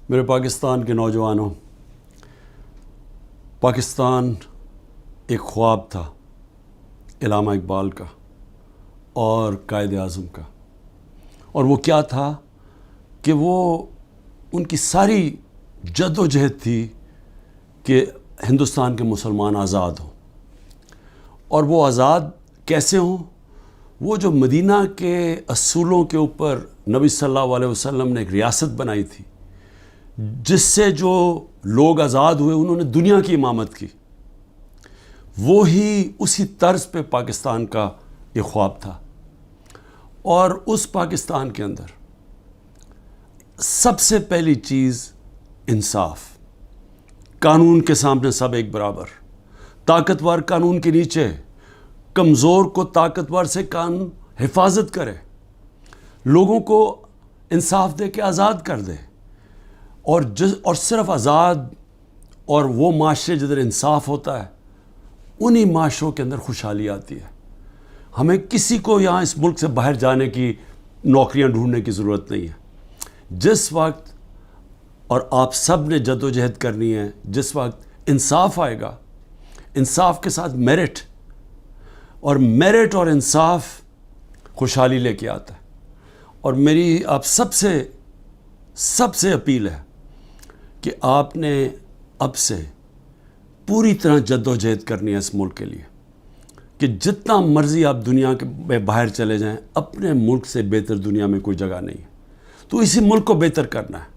میرے پاکستان کے نوجوانوں، پاکستان ایک خواب تھا علامہ اقبال کا اور قائد اعظم کا، اور وہ کیا تھا کہ وہ ان کی ساری جد و جہد تھی کہ ہندوستان کے مسلمان آزاد ہوں، اور وہ آزاد کیسے ہوں؟ وہ جو مدینہ کے اصولوں کے اوپر نبی صلی اللہ علیہ وسلم نے ایک ریاست بنائی تھی، جس سے جو لوگ آزاد ہوئے انہوں نے دنیا کی امامت کی، وہی اسی طرز پہ پاکستان کا یہ خواب تھا۔ اور اس پاکستان کے اندر سب سے پہلی چیز انصاف، قانون کے سامنے سب ایک برابر، طاقتور قانون کے نیچے، کمزور کو طاقتور سے قانون حفاظت کرے، لوگوں کو انصاف دے کے آزاد کر دے، اور صرف آزاد اور وہ معاشرے جدھر انصاف ہوتا ہے انہی معاشروں کے اندر خوشحالی آتی ہے۔ ہمیں کسی کو یہاں اس ملک سے باہر جانے کی نوکریاں ڈھونڈنے کی ضرورت نہیں ہے۔ جس وقت، اور آپ سب نے جد و جہد کرنی ہے، جس وقت انصاف آئے گا، انصاف کے ساتھ میرٹ، اور میرٹ اور انصاف خوشحالی لے کے آتا ہے۔ اور میری آپ سب سے اپیل ہے کہ آپ نے اب سے پوری طرح جد و جہد کرنی ہے اس ملک کے لیے، کہ جتنا مرضی آپ دنیا کے باہر چلے جائیں، اپنے ملک سے بہتر دنیا میں کوئی جگہ نہیں ہے۔ تو اسی ملک کو بہتر کرنا ہے،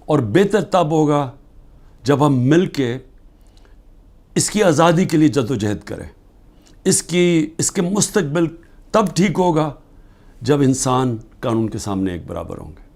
اور بہتر تب ہوگا جب ہم مل کے اس کی آزادی کے لیے جد و جہد کریں۔ اس کے مستقبل تب ٹھیک ہوگا جب انسان قانون کے سامنے ایک برابر ہوں گے۔